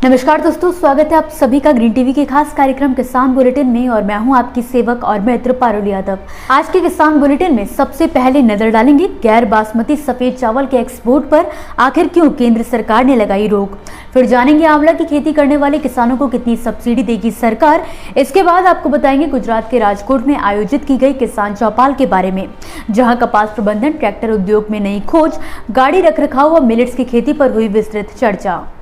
नमस्कार दोस्तों, स्वागत है आप सभी का ग्रीन टीवी के खास कार्यक्रम किसान बुलेटिन में। और मैं हूं आपकी सेवक और मित्र पारुल यादव। आज के किसान बुलेटिन में सबसे पहले नजर डालेंगे गैर बासमती सफेद चावल के एक्सपोर्ट पर आखिर क्यों केंद्र सरकार ने लगाई रोक। फिर जानेंगे आंवला की खेती करने वाले किसानों को कितनी सब्सिडी देगी सरकार। इसके बाद आपको बताएंगे गुजरात के राजकोट में आयोजित की गई किसान चौपाल के बारे में, जहाँ कपास प्रबंधन, ट्रैक्टर उद्योग में नई खोज, गाड़ी रखरखाव और मिलेट्स की खेती पर हुई विस्तृत चर्चा।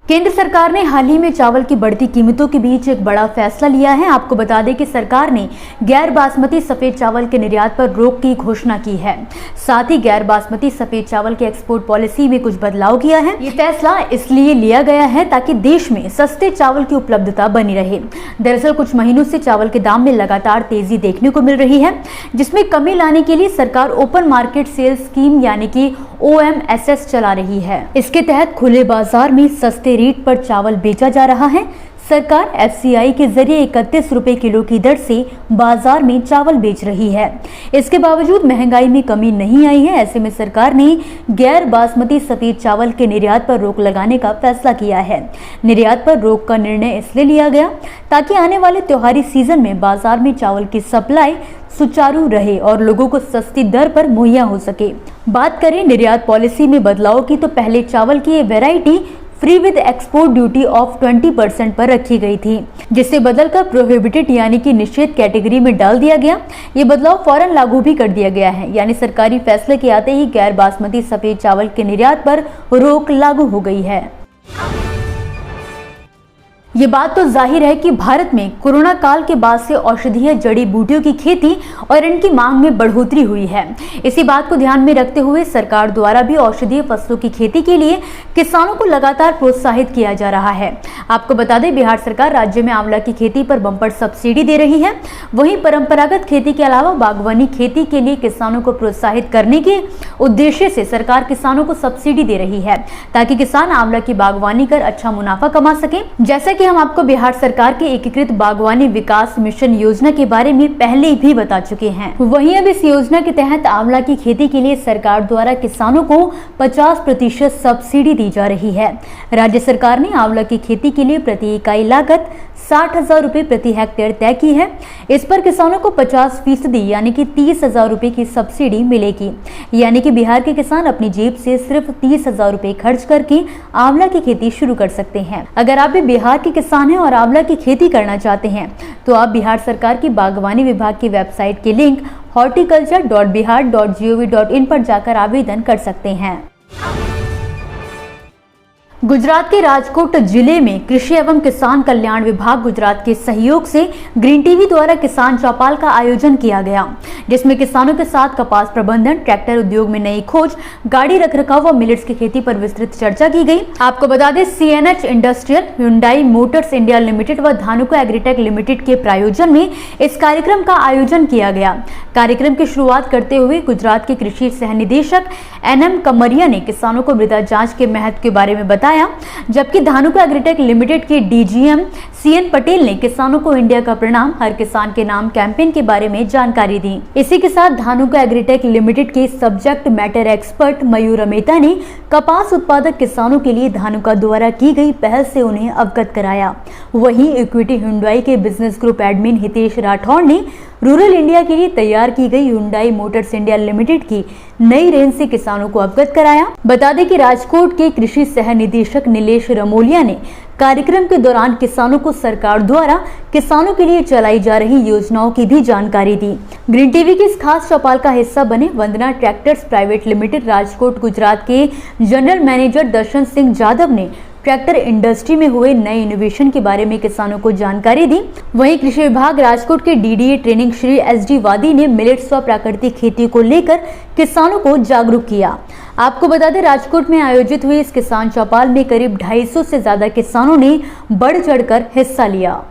केंद्र सरकार ने हाल ही में चावल की बढ़ती कीमतों के बीच एक बड़ा फैसला लिया है। आपको बता दें कि सरकार ने गैर बासमती सफेद चावल के निर्यात पर रोक की घोषणा की है। साथ ही गैर बासमती सफेद चावल की एक्सपोर्ट पॉलिसी में कुछ बदलाव किया है। ये फैसला इसलिए लिया गया है ताकि देश में सस्ते चावल की उपलब्धता बनी रहे। दरअसल कुछ महीनों से चावल के दाम में लगातार तेजी देखने को मिल रही है, जिसमें कमी लाने के लिए सरकार ओपन मार्केट सेल्स स्कीम यानी कि OMSS चला रही है। इसके तहत खुले बाजार में सस्ते रेट पर चावल बेचा जा रहा है। सरकार FCI के जरिए 31 रुपए किलो की दर से बाजार में चावल बेच रही है। इसके बावजूद महंगाई में कमी नहीं आई है। ऐसे में सरकार ने गैर बासमती सफेद चावल के निर्यात पर रोक लगाने का फैसला किया है। निर्यात पर रोक का निर्णय इसलिए लिया गया ताकि आने वाले त्योहारी सीजन में बाजार में चावल की सप्लाई सुचारू रहे और लोगों को सस्ती दर पर मुहैया हो सके। बात करें निर्यात पॉलिसी में बदलाव की, तो पहले चावल की ये variety free with export duty of 20% पर रखी गई थी, जिसे बदलकर प्रोहिबिटेड यानी कि निषेध कैटेगरी में डाल दिया गया। ये बदलाव फौरन लागू भी कर दिया गया है, यानी सरकारी फैसले के आते ही गैर बासमती सफेद चावल के निर्यात पर रोक लागू हो गई है। ये बात तो जाहिर है कि भारत में कोरोना काल के बाद से औषधीय जड़ी बूटियों की खेती और इनकी मांग में बढ़ोतरी हुई है। इसी बात को ध्यान में रखते हुए सरकार द्वारा भी औषधीय फसलों की खेती के लिए किसानों को लगातार प्रोत्साहित किया जा रहा है। आपको बता दें, बिहार सरकार राज्य में आंवला की खेती पर बम्पर सब्सिडी दे रही है। वहीं परंपरागत खेती के अलावा बागवानी खेती के लिए किसानों को प्रोत्साहित करने के उद्देश्य से सरकार किसानों को सब्सिडी दे रही है, ताकि किसान आंवला की बागवानी कर अच्छा मुनाफा कमा सके। जैसे हम आपको बिहार सरकार के एकीकृत बागवानी विकास मिशन योजना के बारे में पहले भी बता चुके हैं। वहीं अब इस योजना के तहत आंवला की खेती के लिए सरकार द्वारा किसानों को 50% सब्सिडी दी जा रही है। राज्य सरकार ने आंवला की खेती के लिए प्रति इकाई लागत 60,000 रुपए प्रति हेक्टेयर तय की है। इस पर किसानों को 50% यानी कि 30,000 रुपए की सब्सिडी मिलेगी। यानी कि बिहार के किसान अपनी जेब से सिर्फ 30,000 रुपए खर्च करके आंवला की खेती शुरू कर सकते हैं। अगर आप भी बिहार के किसान हैं और आंवला की खेती करना चाहते हैं, तो आप बिहार सरकार की बागवानी विभाग की वेबसाइट के लिंक horticulture.bihar.gov.in पर जाकर आवेदन कर सकते हैं। गुजरात के राजकोट जिले में कृषि एवं किसान कल्याण विभाग गुजरात के सहयोग से ग्रीन टीवी द्वारा किसान चौपाल का आयोजन किया गया, जिसमें किसानों के साथ कपास प्रबंधन, ट्रैक्टर उद्योग में नई खोज, गाड़ी रखरखाव व मिलेट्स की खेती पर विस्तृत चर्चा की गई। आपको बता दें, CNH industrial, Hyundai Motors India limited व धानुका एग्रीटेक लिमिटेड के प्रायोजन में इस कार्यक्रम का आयोजन किया गया। कार्यक्रम की शुरुआत करते हुए गुजरात के कृषि सह निदेशक NM कमरिया ने किसानों को मृदा जांच के महत्व के बारे में बताया, जबकि धानुका एग्रीटेक लिमिटेड के DGM CN पटेल ने किसानों को इंडिया का प्रणाम हर किसान के नाम कैंपेन के बारे में जानकारी दी। इसी के साथ धानुका एग्रीटेक लिमिटेड के सब्जेक्ट मैटर एक्सपर्ट मयूर अमेता ने कपास उत्पादक किसानों के लिए धानुका द्वारा की गई पहल से उन्हें अवगत कराया। वहीं इक्विटी Hyundai के business group admin Hitesh Rathore ने रूरल इंडिया के लिए तैयार की गई Hyundai मोटर्स इंडिया लिमिटेड की नई रेंज से किसानों को अवगत कराया। बता दें कि राजकोट के कृषि सह निदेशक नीलेश रमोलिया ने कार्यक्रम के दौरान किसानों को सरकार द्वारा किसानों के लिए चलाई जा रही योजनाओं की भी जानकारी दी। ग्रीन टीवी की इस खास चौपाल का हिस्सा बने Vandana tractors private limited Rajkot Gujarat के जनरल मैनेजर दर्शन सिंह जाधव ने ट्रैक्टर इंडस्ट्री में हुए नए इनोवेशन के बारे में किसानों को जानकारी दी। वहीं कृषि विभाग राजकोट के DDA ट्रेनिंग श्री SD वादी ने मिलेट्स व प्राकृतिक खेती को लेकर किसानों को जागरूक किया। आपको बता दें, राजकोट में आयोजित हुई इस किसान चौपाल में करीब 250 से ज्यादा किसानों ने बढ़ चढ़कर हिस्सा लिया।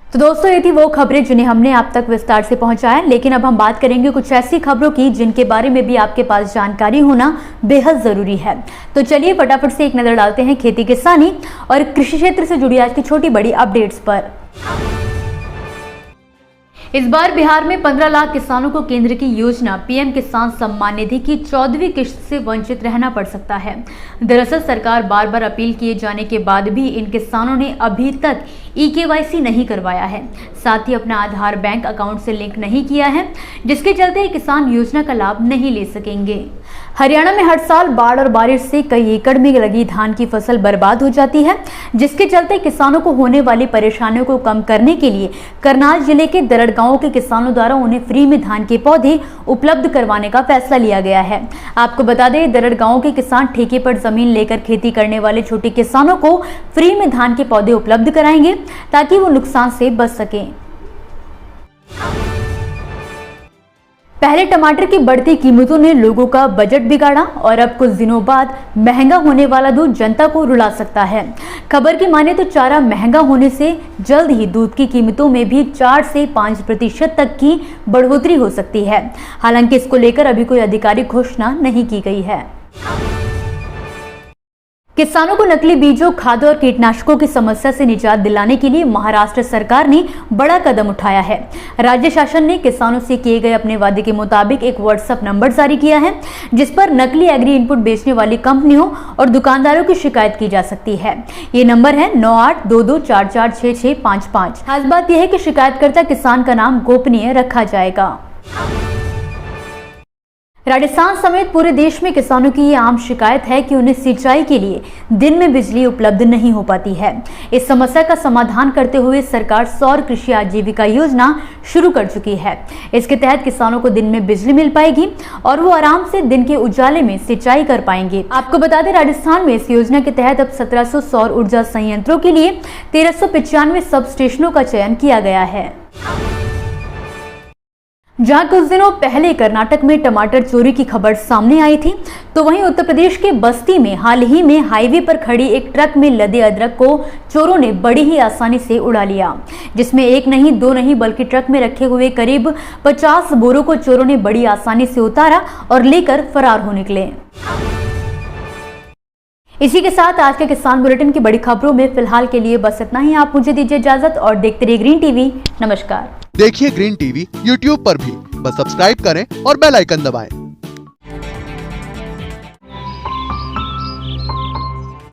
तो दोस्तों, ये थी वो खबरें जिन्हें हमने आप तक विस्तार से पहुंचाया, लेकिन अब हम बात करेंगे कुछ ऐसी खबरों की जिनके बारे में भी आपके पास जानकारी होना बेहद जरूरी है। तो चलिए फटाफट से एक नजर डालते हैं खेती किसानी और कृषि क्षेत्र से जुड़ी आज की छोटी बड़ी अपडेट्स पर। इस बार बिहार में 15 लाख किसानों को केंद्र की योजना पीएम किसान सम्मान निधि की 14वीं किश्त से वंचित रहना पड़ सकता है। दरअसल सरकार बार बार अपील किए जाने के बाद भी इन किसानों ने अभी तक eKYC नहीं करवाया है, साथ ही अपना आधार बैंक अकाउंट से लिंक नहीं किया है, जिसके चलते ये किसान योजना का लाभ नहीं ले सकेंगे। हरियाणा में हर साल बाढ़ और बारिश से कई एकड़ में लगी धान की फसल बर्बाद हो जाती है, जिसके चलते किसानों को होने वाली परेशानियों को कम करने के लिए करनाल जिले के दरड़ गांव के किसानों द्वारा उन्हें फ्री में धान के पौधे उपलब्ध करवाने का फैसला लिया गया है। आपको बता दें, दरड़ गांव के किसान ठेके पर जमीन लेकर खेती करने वाले छोटे किसानों को फ्री में धान के पौधे उपलब्ध कराएंगे ताकि वो नुकसान से बच सकें। पहले टमाटर की बढ़ती कीमतों ने लोगों का बजट बिगाड़ा और अब कुछ दिनों बाद महंगा होने वाला दूध जनता को रुला सकता है। खबर की माने तो चारा महंगा होने से जल्द ही दूध की कीमतों में भी 4 से 5% तक की बढ़ोतरी हो सकती है। हालांकि इसको लेकर अभी कोई आधिकारिक घोषणा नहीं की गई है। किसानों को नकली बीजों, खादों और कीटनाशकों की समस्या से निजात दिलाने के लिए महाराष्ट्र सरकार ने बड़ा कदम उठाया है। राज्य शासन ने किसानों से किए गए अपने वादे के मुताबिक एक व्हाट्सएप नंबर जारी किया है, जिस पर नकली एग्री इनपुट बेचने वाली कंपनियों और दुकानदारों की शिकायत की जा सकती है। ये नंबर है 9822446655। खास बात यह है कि शिकायतकर्ता किसान का नाम गोपनीय रखा जाएगा। राजस्थान समेत पूरे देश में किसानों की ये आम शिकायत है कि उन्हें सिंचाई के लिए दिन में बिजली उपलब्ध नहीं हो पाती है। इस समस्या का समाधान करते हुए सरकार सौर कृषि आजीविका योजना शुरू कर चुकी है। इसके तहत किसानों को दिन में बिजली मिल पाएगी और वो आराम से दिन के उजाले में सिंचाई कर पाएंगे। आपको बता दें, राजस्थान में इस योजना के तहत अब 1700 सौर ऊर्जा संयंत्रों के लिए 1395 सब स्टेशनों का चयन किया गया है। जहां कुछ दिनों पहले कर्नाटक में टमाटर चोरी की खबर सामने आई थी, तो वहीं उत्तर प्रदेश के बस्ती में हाल ही में हाईवे पर खड़ी एक ट्रक में लदे अदरक को चोरों ने बड़ी ही आसानी से उड़ा लिया, जिसमें एक नहीं, दो नहीं, बल्कि ट्रक में रखे हुए करीब 50 बोरों को चोरों ने बड़ी आसानी से उतारा और लेकर फरार हो निकले। इसी के साथ आज के किसान बुलेटिन की बड़ी खबरों में फिलहाल के लिए बस इतना ही। आप मुझे दीजिए इजाजत और देखते रहिए ग्रीन टीवी। नमस्कार। देखिए ग्रीन टीवी यूट्यूब पर भी, बस सब्सक्राइब करें और बेल आइकन दबाएं।